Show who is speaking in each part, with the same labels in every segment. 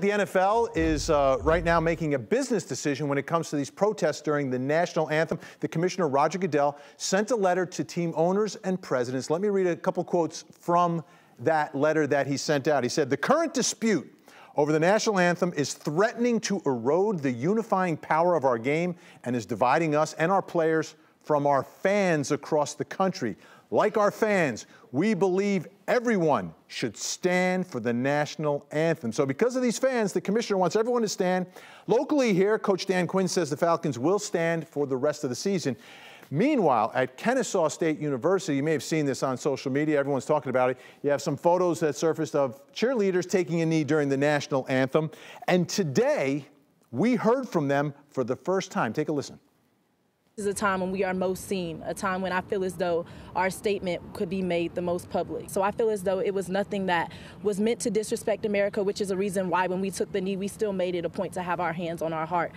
Speaker 1: The NFL is right now making a business decision when it comes to these protests during the national anthem. The commissioner, Roger Goodell, sent a letter to team owners and presidents. Let me read a couple quotes from that letter that he sent out. He said, "The current dispute over the national anthem is threatening to erode the unifying power of our game and is dividing us and our players from our fans across the country. Like our fans, we believe everyone should stand for the national anthem." So because of these fans, the commissioner wants everyone to stand. Locally here, Coach Dan Quinn says the Falcons will stand for the rest of the season. Meanwhile, at Kennesaw State University, you may have seen this on social media, everyone's talking about it, you have some photos that surfaced of cheerleaders taking a knee during the national anthem. And today, we heard from them for the first time. Take a listen.
Speaker 2: This is a time when we are most seen, a time when I feel as though our statement could be made the most public. So I feel as though it was nothing that was meant to disrespect America, which is a reason why when we took the knee, we still made it a point to have our hands on our heart.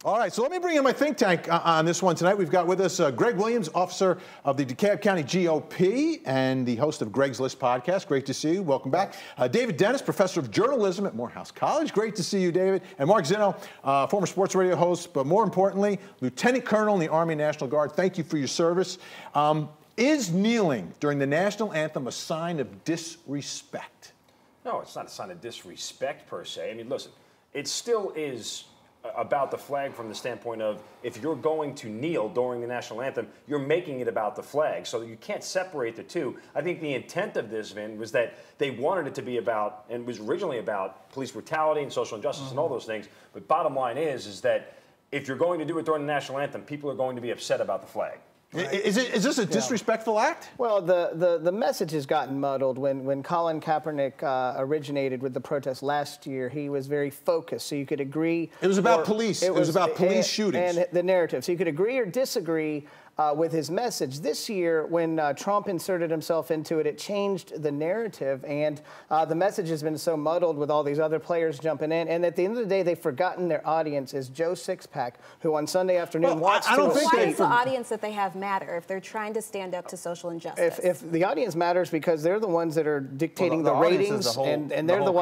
Speaker 1: All right, so let me bring in my think tank on this one tonight. We've got with us Greg Williams, officer of the DeKalb County GOP and the host of Greg's List podcast. Great to see you. Welcome back. David Dennis, professor of journalism at Morehouse College. Great to see you, David. And Mark Zinno, former sports radio host, but more importantly, Lieutenant Colonel in the Army National Guard. Thank you for your service. Is kneeling during the national anthem a sign of disrespect?
Speaker 3: No, it's not a sign of disrespect per se. I mean, listen, it still is about the flag from the standpoint of if you're going to kneel during the national anthem, you're making it about the flag. So you can't separate the two. I think the intent of this, Vin, was that they wanted it to be about, and was originally about police brutality and social injustice and all those things. But bottom line is that if you're going to do it during the national anthem, people are going to be upset about the flag.
Speaker 1: Right. Is this a disrespectful act?
Speaker 4: Well, the message has gotten muddled. When Colin Kaepernick originated with the protest last year, he was very focused, so you could agree.
Speaker 1: It was about police. It was about police shootings.
Speaker 4: And the narrative. So you could agree or disagree with his message. This year, when Trump inserted himself into it, it changed the narrative, and the message has been so muddled with all these other players jumping in. And at the end of the day, they've forgotten their audience is Joe Sixpack, who on Sunday afternoon wants to.
Speaker 5: Why does the audience that they have matter if they're trying to stand up to social injustice?
Speaker 4: If the audience matters because they're the ones that are dictating the ratings, and they're the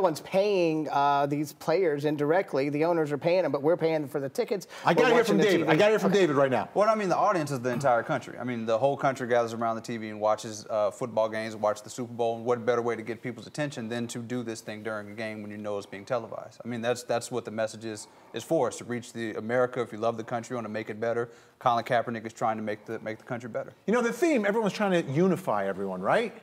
Speaker 4: ones paying these players indirectly. The owners are paying them, but we're paying for the tickets.
Speaker 1: I got to hear from David. I got to hear from David right now.
Speaker 6: Well, I mean, the audience is the entire country. I mean, the whole country gathers around the TV and watches football games, watch the Super Bowl. And what better way to get people's attention than to do this thing during a game when you know it's being televised? I mean, that's what the message is for us, to reach the America. If you love the country, you want to make it better. Colin Kaepernick is trying to make the country better.
Speaker 1: You know, the theme, everyone's trying to unify everyone, right?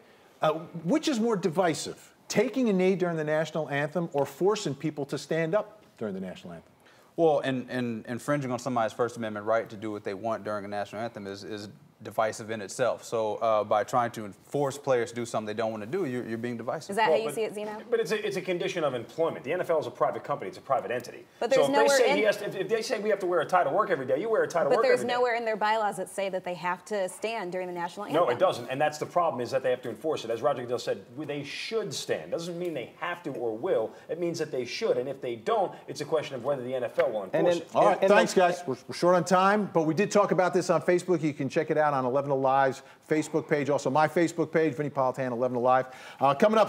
Speaker 1: Which is more divisive, taking a knee during the national anthem or forcing people to stand up during the national anthem?
Speaker 6: Well, and infringing on somebody's First Amendment right to do what they want during a national anthem is divisive in itself. So by trying to force players to do something they don't want to do, you're being divisive.
Speaker 5: Is that how you see it, Zeno?
Speaker 3: But it's a condition of employment. The NFL is a private company. It's a private entity.
Speaker 5: But there's
Speaker 3: if they say we have to wear a tie to work every day, you wear a tie to work every day.
Speaker 5: But there's nowhere in their bylaws that say that they have to stand during the national anthem.
Speaker 3: No, it doesn't. And that's the problem, is that they have to enforce it. As Roger Goodell said, they should stand. Doesn't mean they have to or will. It means that they should. And if they don't, it's a question of whether the NFL will enforce it.
Speaker 1: All right, thanks, guys. We're short on time, but we did talk about this on Facebook. You can check it out on 11 Alive's Facebook page, also my Facebook page, Vinny Politan, 11 Alive. Coming up.